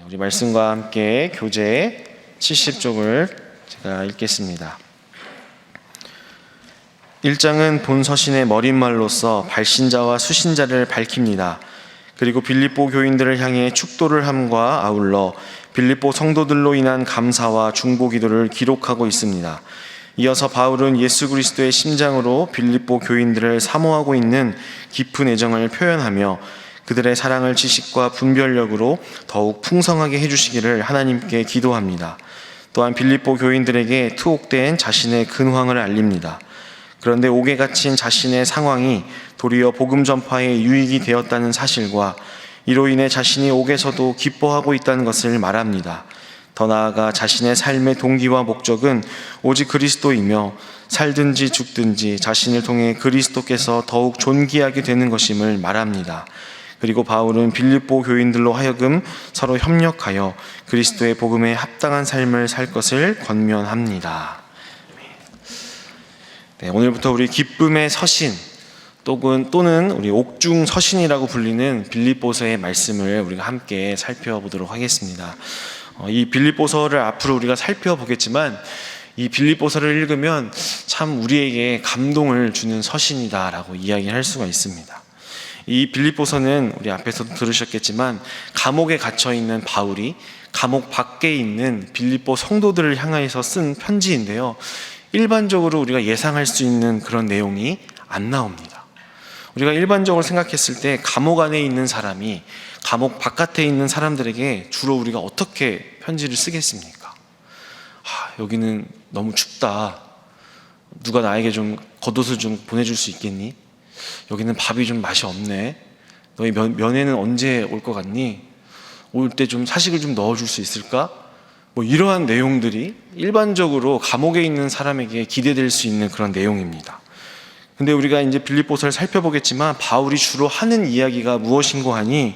우리 말씀과 함께 교재 70쪽을 제가 읽겠습니다. 1장은 본 서신의 머릿말로서 발신자와 수신자를 밝힙니다. 그리고 빌립보 교인들을 향해 축도를 함과 아울러 빌립보 성도들로 인한 감사와 중보 기도를 기록하고 있습니다. 이어서 바울은 예수 그리스도의 심장으로 빌립보 교인들을 사모하고 있는 깊은 애정을 표현하며 그들의 사랑을 지식과 분별력으로 더욱 풍성하게 해주시기를 하나님께 기도합니다. 또한 빌립보 교인들에게 투옥된 자신의 근황을 알립니다. 그런데 옥에 갇힌 자신의 상황이 도리어 복음 전파에 유익이 되었다는 사실과 이로 인해 자신이 옥에서도 기뻐하고 있다는 것을 말합니다. 더 나아가 자신의 삶의 동기와 목적은 오직 그리스도이며 살든지 죽든지 자신을 통해 그리스도께서 더욱 존귀하게 되는 것임을 말합니다. 그리고 바울은 빌립보 교인들로 하여금 서로 협력하여 그리스도의 복음에 합당한 삶을 살 것을 권면합니다. 네, 오늘부터 우리 기쁨의 서신 또는 우리 옥중 서신이라고 불리는 빌립보서의 말씀을 우리가 함께 살펴보도록 하겠습니다. 이 빌립보서를 앞으로 우리가 살펴보겠지만 이 빌립보서를 읽으면 참 우리에게 감동을 주는 서신이다라고 이야기할 수가 있습니다. 이 빌립보서는 우리 앞에서도 들으셨겠지만 감옥에 갇혀있는 바울이 감옥 밖에 있는 빌립보 성도들을 향해서 쓴 편지인데요, 일반적으로 우리가 예상할 수 있는 그런 내용이 안 나옵니다. 우리가 일반적으로 생각했을 때 감옥 안에 있는 사람이 감옥 바깥에 있는 사람들에게 주로 우리가 어떻게 편지를 쓰겠습니까? 여기는 너무 춥다. 누가 나에게 좀 겉옷을 좀 보내줄 수 있겠니? 여기는 밥이 좀 맛이 없네. 너희 면회는 언제 올 것 같니? 올 때 좀 사식을 좀 넣어줄 수 있을까? 이러한 내용들이 일반적으로 감옥에 있는 사람에게 기대될 수 있는 그런 내용입니다. 근데 우리가 이제 빌립보서를 살펴보겠지만 바울이 주로 하는 이야기가 무엇인고 하니,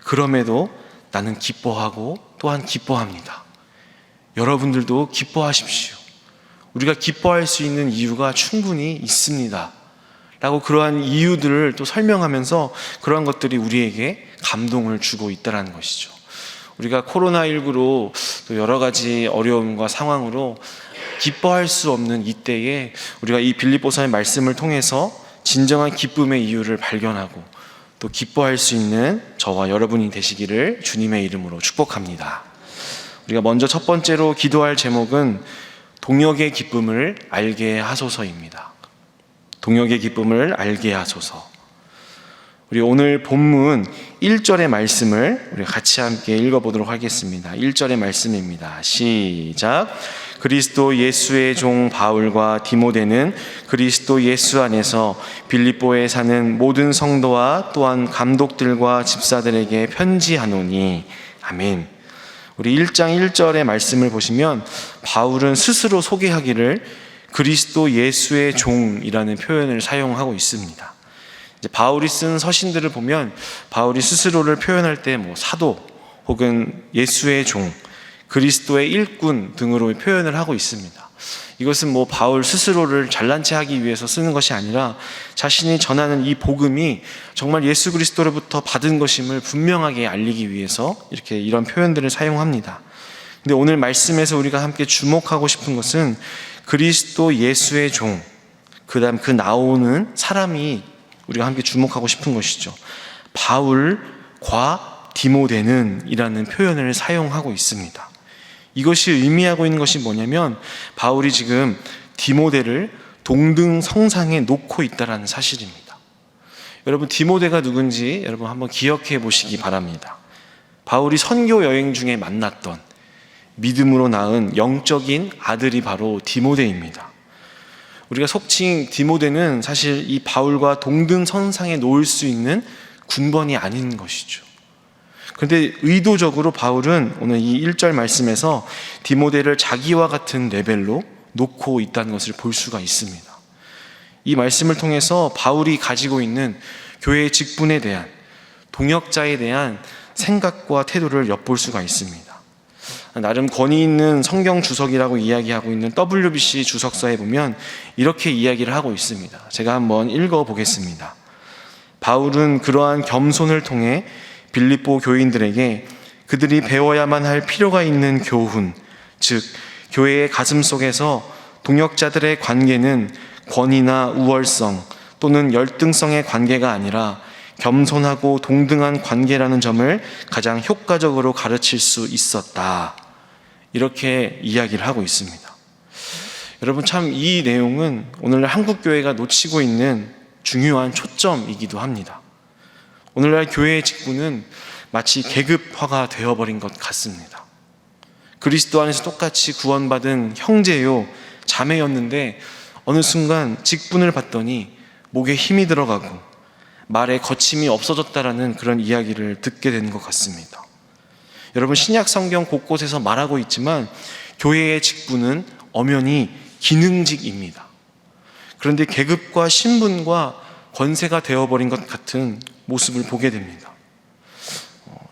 그럼에도 나는 기뻐하고 또한 기뻐합니다. 여러분들도 기뻐하십시오. 우리가 기뻐할 수 있는 이유가 충분히 있습니다. 라고 그러한 이유들을 또 설명하면서 그러한 것들이 우리에게 감동을 주고 있다는 것이죠. 우리가 코로나19로 또 여러 가지 어려움과 상황으로 기뻐할 수 없는 이때에 우리가 이 빌립보서의 말씀을 통해서 진정한 기쁨의 이유를 발견하고 또 기뻐할 수 있는 저와 여러분이 되시기를 주님의 이름으로 축복합니다. 우리가 먼저 첫 번째로 기도할 제목은 동역의 기쁨을 알게 하소서입니다. 동역의 기쁨을 알게 하소서. 우리 오늘 본문 1절의 말씀을 우리 같이 함께 읽어보도록 하겠습니다. 1절의 말씀입니다. 시작. 그리스도 예수의 종 바울과 디모데는 그리스도 예수 안에서 빌립보에 사는 모든 성도와 또한 감독들과 집사들에게 편지하노니. 아멘. 우리 1장 1절의 말씀을 보시면 바울은 스스로 소개하기를 그리스도 예수의 종이라는 표현을 사용하고 있습니다. 이제 바울이 쓴 서신들을 보면 바울이 스스로를 표현할 때 사도 혹은 예수의 종, 그리스도의 일꾼 등으로 표현을 하고 있습니다. 이것은 바울 스스로를 잘난 체 하기 위해서 쓰는 것이 아니라 자신이 전하는 이 복음이 정말 예수 그리스도로부터 받은 것임을 분명하게 알리기 위해서 이런 표현들을 사용합니다. 근데 오늘 말씀에서 우리가 함께 주목하고 싶은 것은 그리스도 예수의 종, 그 다음 그 나오는 사람이 우리가 함께 주목하고 싶은 것이죠. 바울과 디모데는 이라는 표현을 사용하고 있습니다. 이것이 의미하고 있는 것이 뭐냐면 바울이 지금 디모데를 동등 성상에 놓고 있다는 사실입니다. 여러분, 디모데가 누군지 여러분 한번 기억해 보시기 바랍니다. 바울이 선교 여행 중에 만났던 믿음으로 낳은 영적인 아들이 바로 디모데입니다. 우리가 속칭 디모데는 사실 이 바울과 동등 선상에 놓을 수 있는 군번이 아닌 것이죠. 그런데 의도적으로 바울은 오늘 이 1절 말씀에서 디모데를 자기와 같은 레벨로 놓고 있다는 것을 볼 수가 있습니다. 이 말씀을 통해서 바울이 가지고 있는 교회의 직분에 대한, 동역자에 대한 생각과 태도를 엿볼 수가 있습니다. 나름 권위 있는 성경 주석이라고 이야기하고 있는 WBC 주석서에 보면 이렇게 이야기를 하고 있습니다. 제가 한번 읽어보겠습니다. 바울은 그러한 겸손을 통해 빌립보 교인들에게 그들이 배워야만 할 필요가 있는 교훈, 즉 교회의 가슴 속에서 동역자들의 관계는 권위나 우월성 또는 열등성의 관계가 아니라 겸손하고 동등한 관계라는 점을 가장 효과적으로 가르칠 수 있었다. 이렇게 이야기를 하고 있습니다. 여러분, 참 이 내용은 오늘날 한국교회가 놓치고 있는 중요한 초점이기도 합니다. 오늘날 교회의 직분은 마치 계급화가 되어버린 것 같습니다. 그리스도 안에서 똑같이 구원받은 형제요 자매였는데 어느 순간 직분을 받더니 목에 힘이 들어가고 말에 거침이 없어졌다라는 그런 이야기를 듣게 되는 것 같습니다. 여러분, 신약 성경 곳곳에서 말하고 있지만 교회의 직분은 엄연히 기능직입니다. 그런데 계급과 신분과 권세가 되어버린 것 같은 모습을 보게 됩니다.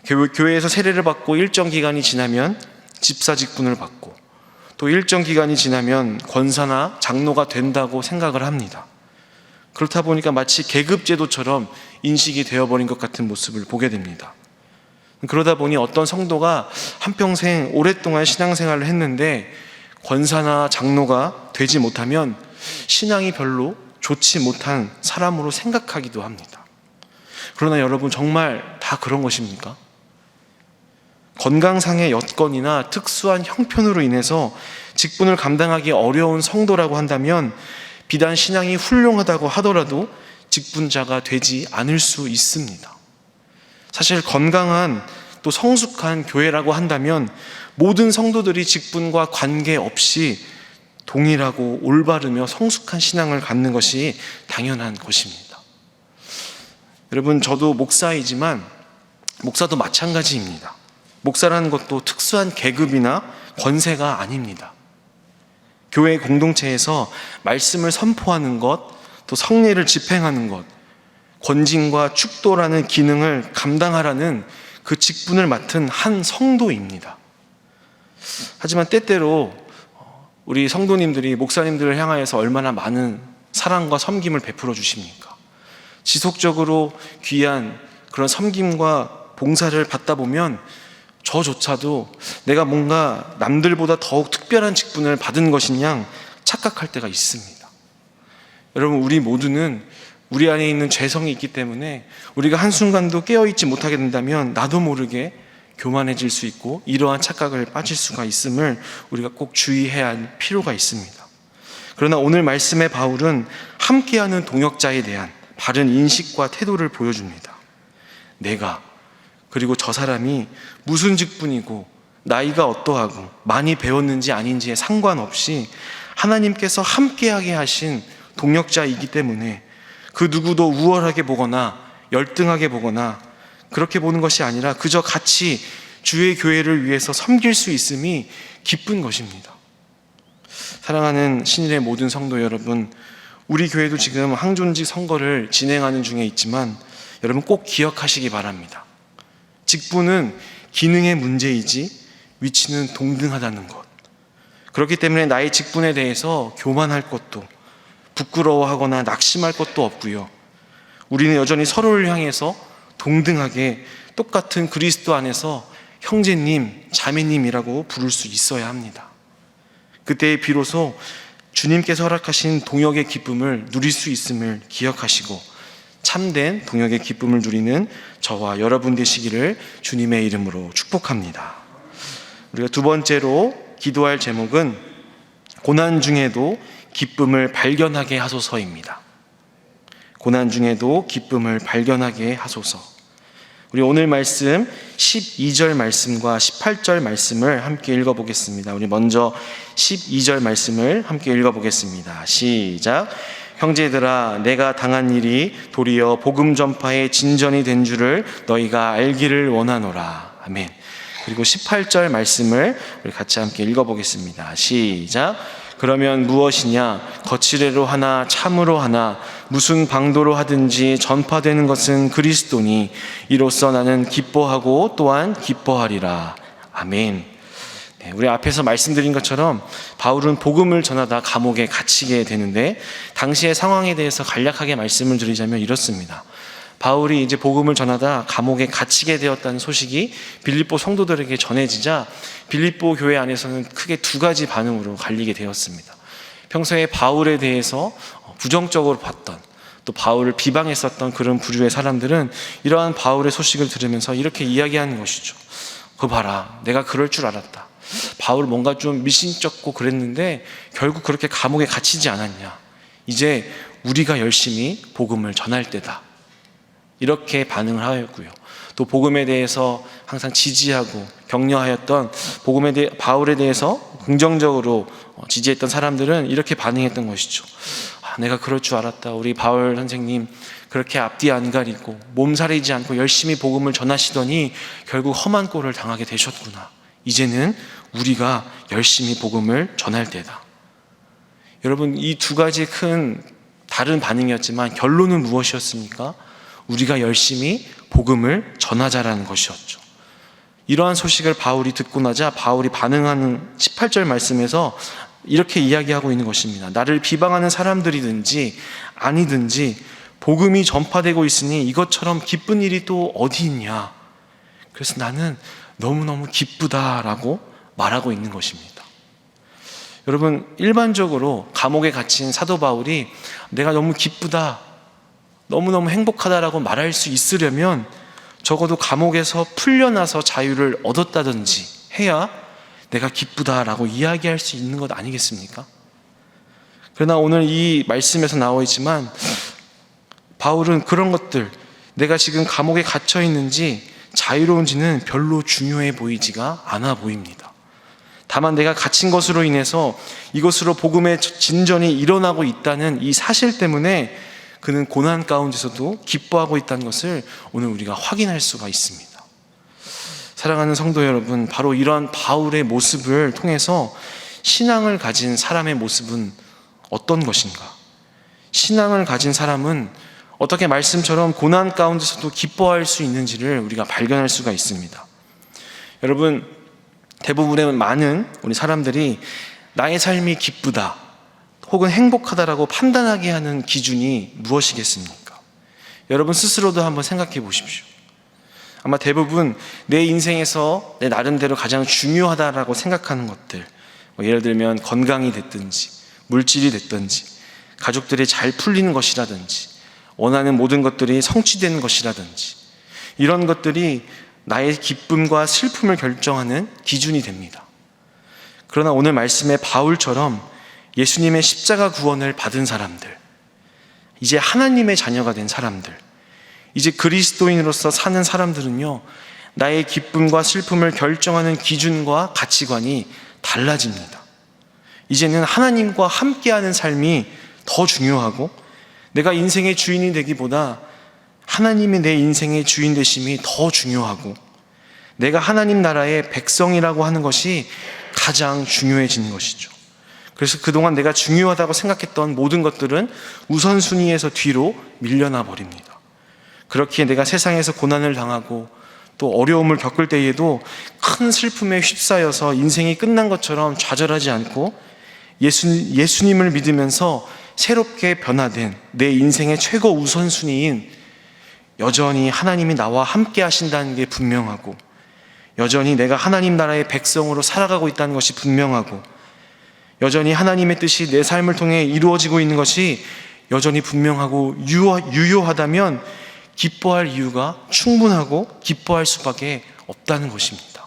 교회에서 세례를 받고 일정 기간이 지나면 집사 직분을 받고 또 일정 기간이 지나면 권사나 장로가 된다고 생각을 합니다. 그렇다 보니까 마치 계급제도처럼 인식이 되어버린 것 같은 모습을 보게 됩니다. 그러다 보니 어떤 성도가 한평생 오랫동안 신앙생활을 했는데 권사나 장로가 되지 못하면 신앙이 별로 좋지 못한 사람으로 생각하기도 합니다. 그러나 여러분, 정말 다 그런 것입니까? 건강상의 여건이나 특수한 형편으로 인해서 직분을 감당하기 어려운 성도라고 한다면 비단 신앙이 훌륭하다고 하더라도 직분자가 되지 않을 수 있습니다. 사실 건강한 또 성숙한 교회라고 한다면 모든 성도들이 직분과 관계없이 동일하고 올바르며 성숙한 신앙을 갖는 것이 당연한 것입니다. 여러분, 저도 목사이지만 목사도 마찬가지입니다. 목사라는 것도 특수한 계급이나 권세가 아닙니다. 교회 공동체에서 말씀을 선포하는 것, 또 성례를 집행하는 것, 권징과 축도라는 기능을 감당하라는 그 직분을 맡은 한 성도입니다. 하지만 때때로 우리 성도님들이 목사님들을 향하여서 얼마나 많은 사랑과 섬김을 베풀어 주십니까? 지속적으로 귀한 그런 섬김과 봉사를 받다 보면 저조차도 내가 뭔가 남들보다 더욱 특별한 직분을 받은 것인 양 착각할 때가 있습니다. 여러분, 우리 모두는 우리 안에 있는 죄성이 있기 때문에 우리가 한순간도 깨어있지 못하게 된다면 나도 모르게 교만해질 수 있고 이러한 착각을 빠질 수가 있음을 우리가 꼭 주의해야 할 필요가 있습니다. 그러나 오늘 말씀의 바울은 함께하는 동역자에 대한 바른 인식과 태도를 보여줍니다. 내가 그리고 저 사람이 무슨 직분이고 나이가 어떠하고 많이 배웠는지 아닌지에 상관없이 하나님께서 함께하게 하신 동역자이기 때문에 그 누구도 우월하게 보거나 열등하게 보거나 그렇게 보는 것이 아니라 그저 같이 주의 교회를 위해서 섬길 수 있음이 기쁜 것입니다. 사랑하는 신일의 모든 성도 여러분, 우리 교회도 지금 항존직 선거를 진행하는 중에 있지만 여러분 꼭 기억하시기 바랍니다. 직분은 기능의 문제이지 위치는 동등하다는 것. 그렇기 때문에 나의 직분에 대해서 교만할 것도 부끄러워하거나 낙심할 것도 없고요. 우리는 여전히 서로를 향해서 동등하게 똑같은 그리스도 안에서 형제님, 자매님이라고 부를 수 있어야 합니다. 그때 비로소 주님께서 허락하신 동역의 기쁨을 누릴 수 있음을 기억하시고 참된 동역의 기쁨을 누리는 저와 여러분 되시기를 주님의 이름으로 축복합니다. 우리가 두 번째로 기도할 제목은 고난 중에도 기쁨을 발견하게 하소서입니다. 고난 중에도 기쁨을 발견하게 하소서. 우리 오늘 말씀 12절 말씀과 18절 말씀을 함께 읽어보겠습니다. 우리 먼저 12절 말씀을 함께 읽어보겠습니다. 시작. 형제들아, 내가 당한 일이 도리어 복음 전파의 진전이 된 줄을 너희가 알기를 원하노라. 아멘. 그리고 18절 말씀을 우리 같이 함께 읽어보겠습니다. 시작. 그러면 무엇이냐? 거칠애로 하나 참으로 하나 무슨 방도로 하든지 전파되는 것은 그리스도니 이로써 나는 기뻐하고 또한 기뻐하리라. 아멘. 네, 우리 앞에서 말씀드린 것처럼 바울은 복음을 전하다 감옥에 갇히게 되는데 당시의 상황에 대해서 간략하게 말씀을 드리자면 이렇습니다. 바울이 이제 복음을 전하다 감옥에 갇히게 되었다는 소식이 빌립보 성도들에게 전해지자 빌립보 교회 안에서는 크게 두 가지 반응으로 갈리게 되었습니다. 평소에 바울에 대해서 부정적으로 봤던, 또 바울을 비방했었던 그런 부류의 사람들은 이러한 바울의 소식을 들으면서 이렇게 이야기하는 것이죠. 그거 봐라, 내가 그럴 줄 알았다. 바울 뭔가 좀 미신쩍고 그랬는데 결국 그렇게 감옥에 갇히지 않았냐. 이제 우리가 열심히 복음을 전할 때다. 이렇게 반응을 하였고요. 또 복음에 대해서 항상 지지하고 격려하였던 바울에 대해서 긍정적으로 지지했던 사람들은 이렇게 반응했던 것이죠. 내가 그럴 줄 알았다. 우리 바울 선생님 그렇게 앞뒤 안 가리고 몸살이지 않고 열심히 복음을 전하시더니 결국 험한 꼴을 당하게 되셨구나. 이제는 우리가 열심히 복음을 전할 때다. 여러분, 이 두 가지 큰 다른 반응이었지만 결론은 무엇이었습니까? 우리가 열심히 복음을 전하자라는 것이었죠. 이러한 소식을 바울이 듣고 나자 바울이 반응하는 18절 말씀에서 이렇게 이야기하고 있는 것입니다. 나를 비방하는 사람들이든지 아니든지 복음이 전파되고 있으니 이것처럼 기쁜 일이 또 어디 있냐. 그래서 나는 너무너무 기쁘다라고 말하고 있는 것입니다. 여러분, 일반적으로 감옥에 갇힌 사도 바울이 내가 너무 기쁘다, 너무너무 행복하다라고 말할 수 있으려면 적어도 감옥에서 풀려나서 자유를 얻었다든지 해야 내가 기쁘다라고 이야기할 수 있는 것 아니겠습니까? 그러나 오늘 이 말씀에서 나와 있지만 바울은 그런 것들, 내가 지금 감옥에 갇혀 있는지 자유로운지는 별로 중요해 보이지가 않아 보입니다. 다만 내가 갇힌 것으로 인해서 이것으로 복음의 진전이 일어나고 있다는 이 사실 때문에 그는 고난 가운데서도 기뻐하고 있다는 것을 오늘 우리가 확인할 수가 있습니다. 사랑하는 성도 여러분, 바로 이러한 바울의 모습을 통해서 신앙을 가진 사람의 모습은 어떤 것인가? 신앙을 가진 사람은 어떻게 말씀처럼 고난 가운데서도 기뻐할 수 있는지를 우리가 발견할 수가 있습니다. 여러분, 대부분의 많은 우리 사람들이 나의 삶이 기쁘다 혹은 행복하다라고 판단하게 하는 기준이 무엇이겠습니까? 여러분 스스로도 한번 생각해 보십시오. 아마 대부분 내 인생에서 내 나름대로 가장 중요하다라고 생각하는 것들, 예를 들면 건강이 됐든지 물질이 됐든지 가족들이 잘 풀리는 것이라든지 원하는 모든 것들이 성취되는 것이라든지 이런 것들이 나의 기쁨과 슬픔을 결정하는 기준이 됩니다. 그러나 오늘 말씀의 바울처럼 예수님의 십자가 구원을 받은 사람들, 이제 하나님의 자녀가 된 사람들, 이제 그리스도인으로서 사는 사람들은요, 나의 기쁨과 슬픔을 결정하는 기준과 가치관이 달라집니다. 이제는 하나님과 함께하는 삶이 더 중요하고 내가 인생의 주인이 되기보다 하나님이 내 인생의 주인 되심이 더 중요하고 내가 하나님 나라의 백성이라고 하는 것이 가장 중요해지는 것이죠. 그래서 그동안 내가 중요하다고 생각했던 모든 것들은 우선순위에서 뒤로 밀려나 버립니다. 그렇기에 내가 세상에서 고난을 당하고 또 어려움을 겪을 때에도 큰 슬픔에 휩싸여서 인생이 끝난 것처럼 좌절하지 않고 예수님을 믿으면서 새롭게 변화된 내 인생의 최고 우선순위인 여전히 하나님이 나와 함께 하신다는 게 분명하고 여전히 내가 하나님 나라의 백성으로 살아가고 있다는 것이 분명하고 여전히 하나님의 뜻이 내 삶을 통해 이루어지고 있는 것이 여전히 분명하고 유효하다면 기뻐할 이유가 충분하고 기뻐할 수밖에 없다는 것입니다.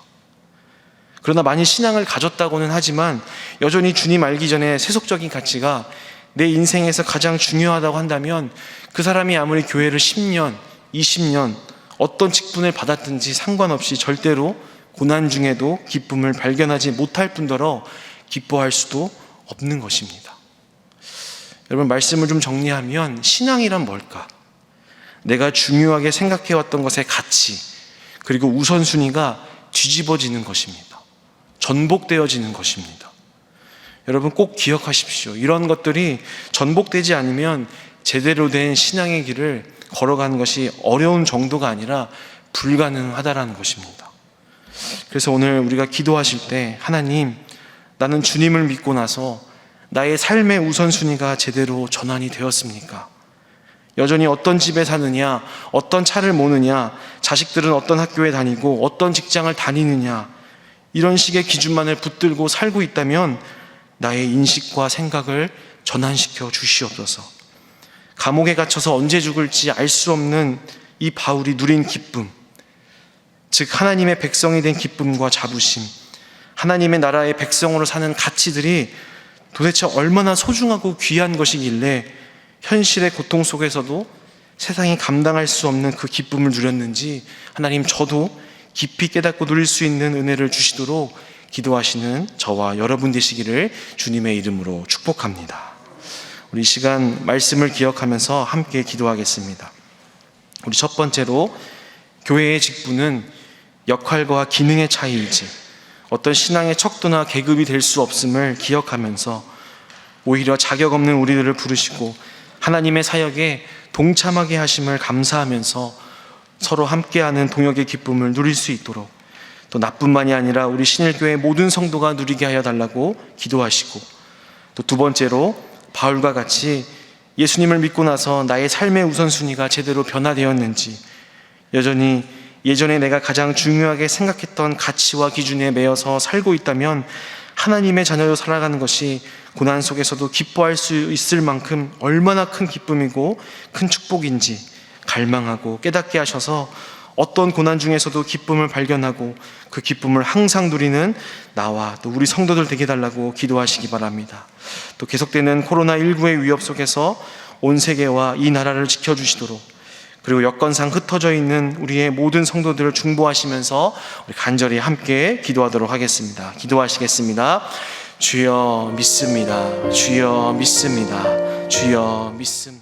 그러나 만일 신앙을 가졌다고는 하지만 여전히 주님 알기 전에 세속적인 가치가 내 인생에서 가장 중요하다고 한다면 그 사람이 아무리 교회를 10년, 20년 어떤 직분을 받았든지 상관없이 절대로 고난 중에도 기쁨을 발견하지 못할 뿐더러 기뻐할 수도 없는 것입니다. 여러분, 말씀을 좀 정리하면 신앙이란 뭘까? 내가 중요하게 생각해왔던 것의 가치 그리고 우선순위가 뒤집어지는 것입니다. 전복되어지는 것입니다. 여러분 꼭 기억하십시오. 이런 것들이 전복되지 않으면 제대로 된 신앙의 길을 걸어가는 것이 어려운 정도가 아니라 불가능하다라는 것입니다. 그래서 오늘 우리가 기도하실 때 하나님, 나는 주님을 믿고 나서 나의 삶의 우선순위가 제대로 전환이 되었습니까? 여전히 어떤 집에 사느냐, 어떤 차를 모느냐, 자식들은 어떤 학교에 다니고 어떤 직장을 다니느냐, 이런 식의 기준만을 붙들고 살고 있다면 나의 인식과 생각을 전환시켜 주시옵소서. 감옥에 갇혀서 언제 죽을지 알 수 없는 이 바울이 누린 기쁨, 즉 하나님의 백성이 된 기쁨과 자부심, 하나님의 나라의 백성으로 사는 가치들이 도대체 얼마나 소중하고 귀한 것이길래 현실의 고통 속에서도 세상이 감당할 수 없는 그 기쁨을 누렸는지 하나님, 저도 깊이 깨닫고 누릴 수 있는 은혜를 주시도록 기도하시는 저와 여러분 되시기를 주님의 이름으로 축복합니다. 우리 시간 말씀을 기억하면서 함께 기도하겠습니다. 우리 첫 번째로, 교회의 직분은 역할과 기능의 차이이지 어떤 신앙의 척도나 계급이 될 수 없음을 기억하면서 오히려 자격 없는 우리들을 부르시고 하나님의 사역에 동참하게 하심을 감사하면서 서로 함께하는 동역의 기쁨을 누릴 수 있도록, 또 나뿐만이 아니라 우리 신일교회 모든 성도가 누리게 하여 달라고 기도하시고, 또 두 번째로 바울과 같이 예수님을 믿고 나서 나의 삶의 우선순위가 제대로 변화되었는지, 여전히 예전에 내가 가장 중요하게 생각했던 가치와 기준에 매여서 살고 있다면 하나님의 자녀로 살아가는 것이 고난 속에서도 기뻐할 수 있을 만큼 얼마나 큰 기쁨이고 큰 축복인지 갈망하고 깨닫게 하셔서 어떤 고난 중에서도 기쁨을 발견하고 그 기쁨을 항상 누리는 나와 또 우리 성도들 되게 달라고 기도하시기 바랍니다. 또 계속되는 코로나19의 위협 속에서 온 세계와 이 나라를 지켜주시도록, 그리고 여건상 흩어져 있는 우리의 모든 성도들을 중보하시면서 우리 간절히 함께 기도하도록 하겠습니다. 기도하시겠습니다. 주여 믿습니다. 주여 믿습니다. 주여 믿습니다.